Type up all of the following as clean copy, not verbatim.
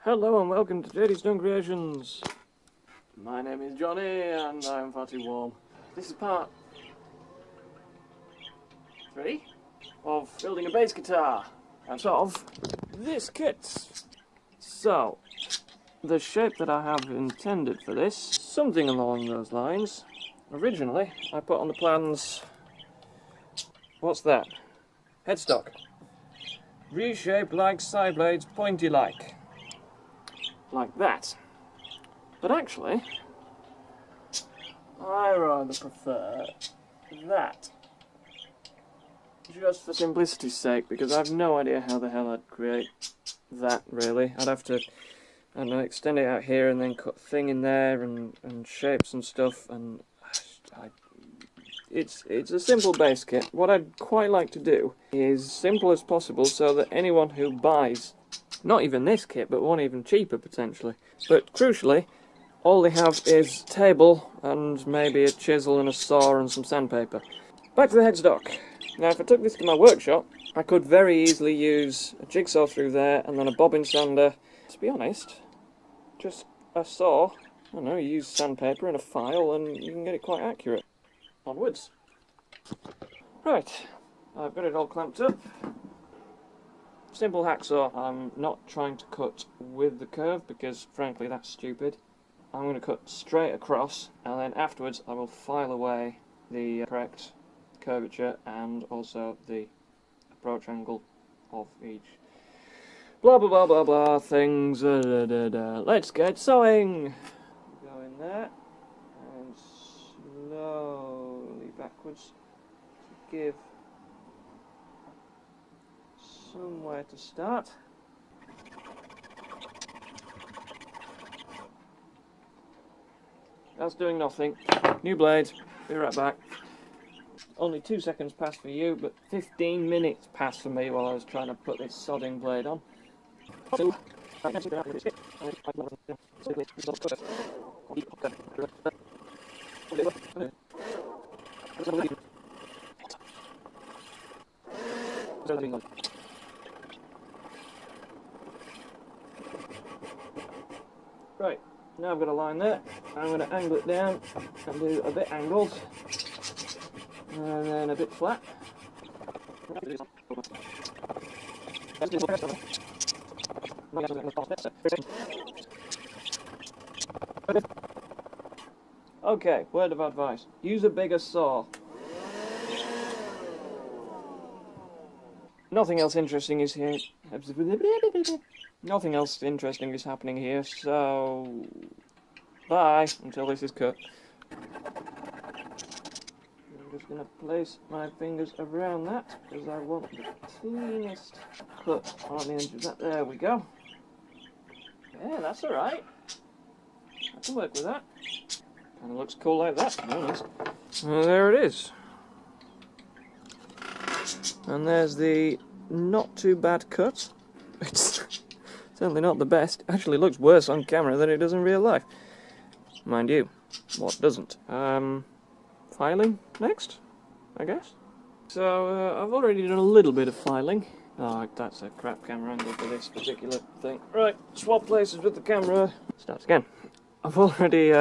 Hello and welcome to JDStone Creations. My name is Johnny and I'm far too warm. This is part 3 of building a bass guitar out of this kit. So, the shape that I have intended for this, something along those lines. Originally, I put on the plans, what's that? Headstock. Reshaped like side blades, pointy like that. But actually, I rather prefer that. Just for simplicity's sake, because I have no idea how the hell I'd create that, really. I'd have to, I don't know, extend it out here and then cut a thing in there and shapes and stuff, and it's a simple base kit. What I'd quite like to do is simple as possible so that anyone who buys not even this kit, but one even cheaper potentially. But crucially, all they have is a table and maybe a chisel and a saw and some sandpaper. Back to the headstock. Now if I took this to my workshop, I could very easily use a jigsaw through there and then a bobbin sander. To be honest, just a saw, I don't know, you use sandpaper and a file and you can get it quite accurate. Onwards. Right, I've got it all clamped up. Simple hacksaw. I'm not trying to cut with the curve because frankly that's stupid. I'm going to cut straight across and then afterwards I will file away the correct curvature and also the approach angle of each blah blah blah blah blah things. Let's get sewing. Go in there and slowly backwards to give somewhere to start. That's doing nothing. New blade. Be right back. Only 2 seconds passed for you, but 15 minutes passed for me while I was trying to put this sodding blade on. Right, now I've got a line there. I'm going to angle it down and do a bit angled and then a bit flat. Okay, word of advice. Use a bigger saw. Nothing else interesting is here. Nothing else interesting is happening here, so bye until this is cut. I'm just going to place my fingers around that because I want the cleanest cut on the edge of that. There we go. Yeah, that's alright. I can work with that. Kind of looks cool like that, to be honest. Well, there it is. And there's the not too bad cut. It's certainly not the best. Actually looks worse on camera than it does in real life. Mind you, what doesn't? Filing next, I guess. So I've already done a little bit of filing. Oh, that's a crap camera angle for this particular thing. Right, swap places with the camera. Start again. I've already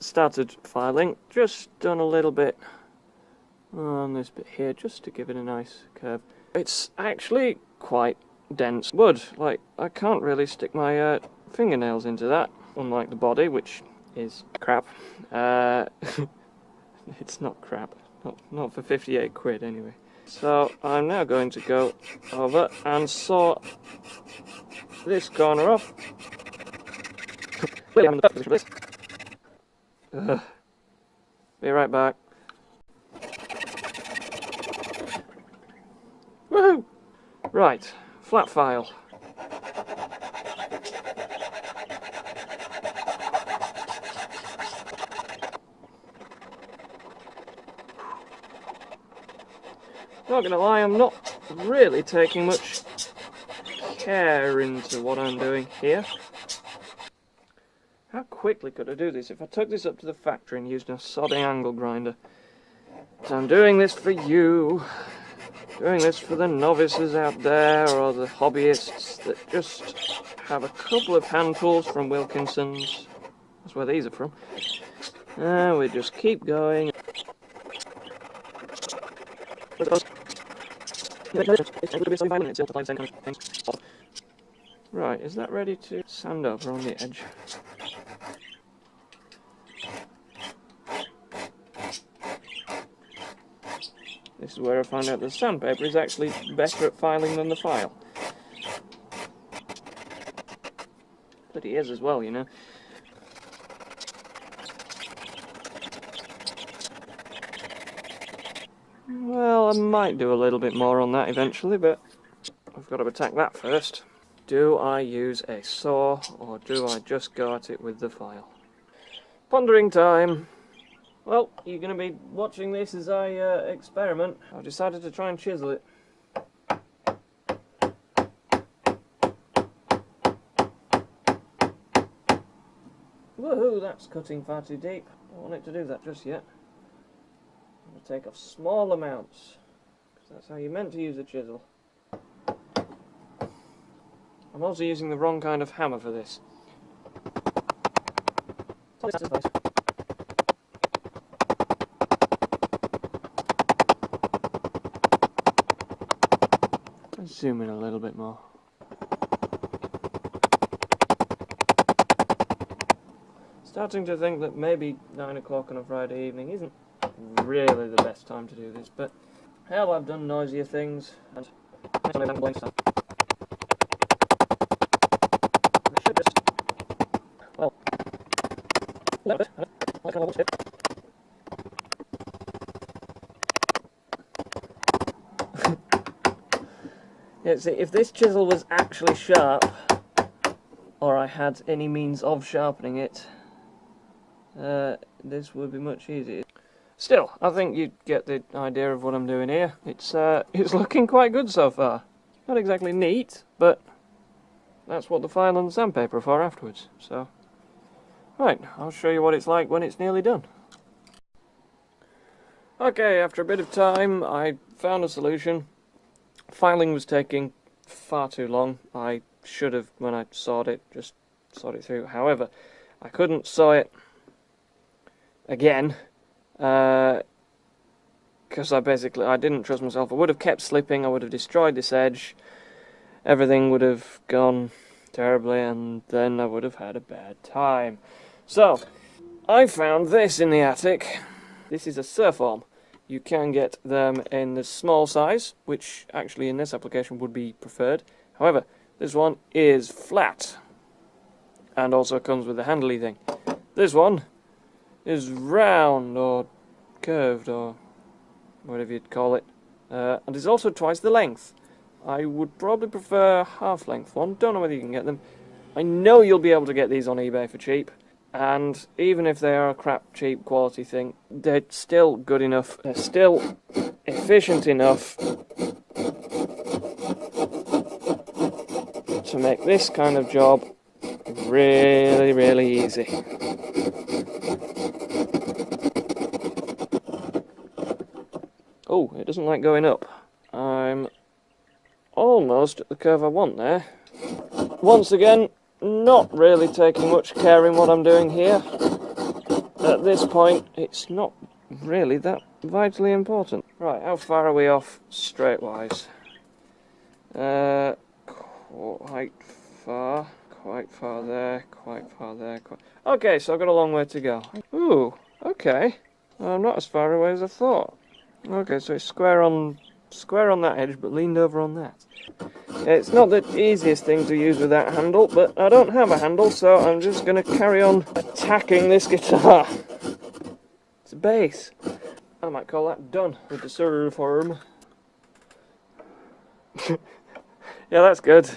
started filing. Just done a little bit on this bit here, just to give it a nice curve. It's actually quite dense wood. Like, I can't really stick my fingernails into that, unlike the body, which is crap. It's not crap. Not for 58 quid, anyway. So, I'm now going to go over and saw this corner off. Be right back. Woohoo! Right, flat file. Not gonna lie, I'm not really taking much care into what I'm doing here. How quickly could I do this if I took this up to the factory and used a sodding angle grinder? So I'm doing this for you. Doing this for the novices out there, or the hobbyists that just have a couple of hand tools from Wilkinson's. That's where these are from. And we just keep going. Right, is that ready to sand over on the edge? This is where I found out the sandpaper is actually better at filing than the file. But it is as well, you know. Well, I might do a little bit more on that eventually, but I've got to attack that first. Do I use a saw, or do I just go at it with the file? Pondering time. Well, you're going to be watching this as I experiment. I've decided to try and chisel it. Woohoo, that's cutting far too deep. I don't want it to do that just yet. I'm going to take off small amounts, because that's how you're meant to use a chisel. I'm also using the wrong kind of hammer for this. Let's zoom in a little bit more. Starting to think that maybe 9 o'clock on a Friday evening isn't really the best time to do this, but hell, I've done noisier things, and I don't blame stuff. I should just, well, let it. I can watch it. Yeah, see, if this chisel was actually sharp, or I had any means of sharpening it, this would be much easier. Still, I think you get the idea of what I'm doing here. It's looking quite good so far. Not exactly neat, but that's what the file and the sandpaper are for afterwards. So, right, I'll show you what it's like when it's nearly done. Okay, after a bit of time, I found a solution. Filing was taking far too long. I should have, when I sawed it, just sawed it through. However, I couldn't saw it again, because I didn't trust myself. I would have kept slipping, I would have destroyed this edge, everything would have gone terribly, and then I would have had a bad time. So, I found this in the attic. This is a surform. You can get them in the small size, which actually in this application would be preferred. However, this one is flat, and also comes with a handly thing. This one is round, or curved, or whatever you'd call it, and is also twice the length. I would probably prefer half-length one. Don't know whether you can get them. I know you'll be able to get these on eBay for cheap, and even if they are a crap cheap quality thing, they're still good enough, they're still efficient enough to make this kind of job really, really easy. Oh, it doesn't like going up. I'm almost at the curve I want there. Once again, not really taking much care in what I'm doing here. At this point, it's not really that vitally important. Right, how far are we off straightwise? Quite far there, quite far there. Okay, so I've got a long way to go. Ooh, okay. I'm not as far away as I thought. Okay, so it's square on that edge, but leaned over on that. It's not the easiest thing to use with that handle, but I don't have a handle, so I'm just going to carry on attacking this guitar. It's a bass. I might call that done with the surform. Yeah, that's good.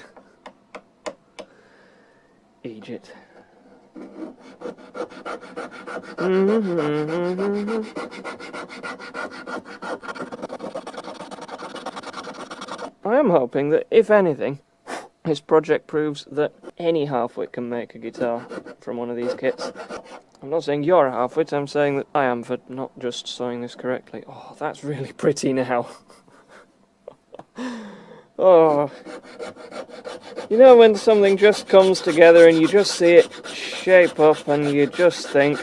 Egypt. I am hoping that, if anything, this project proves that any halfwit can make a guitar from one of these kits. I'm not saying you're a halfwit, I'm saying that I am for not just sewing this correctly. Oh, that's really pretty now. Oh. You know when something just comes together and you just see it shape up and you just think,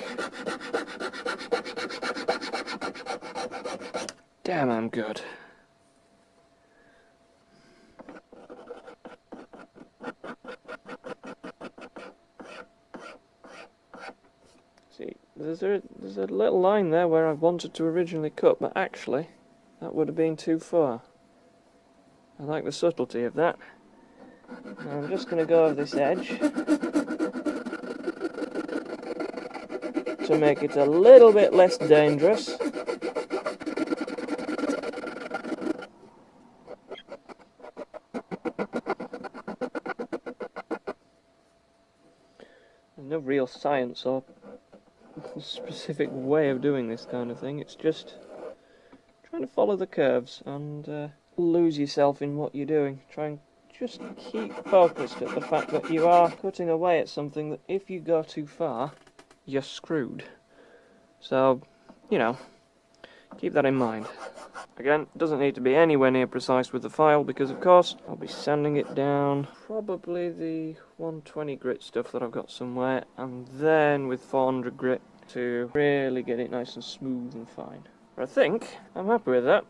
damn, I'm good. See, there's a little line there where I wanted to originally cut, but actually that would have been too far. I like the subtlety of that. Now I'm just going to go over this edge to make it a little bit less dangerous. There's no real science or specific way of doing this kind of thing. It's just trying to follow the curves and lose yourself in what you're doing. Try and just keep focused at the fact that you are cutting away at something that if you go too far, you're screwed. So, you know, keep that in mind. Again, it doesn't need to be anywhere near precise with the file because, of course, I'll be sanding it down. Probably the 120 grit stuff that I've got somewhere, and then with 400 grit to really get it nice and smooth and fine. But I think I'm happy with that.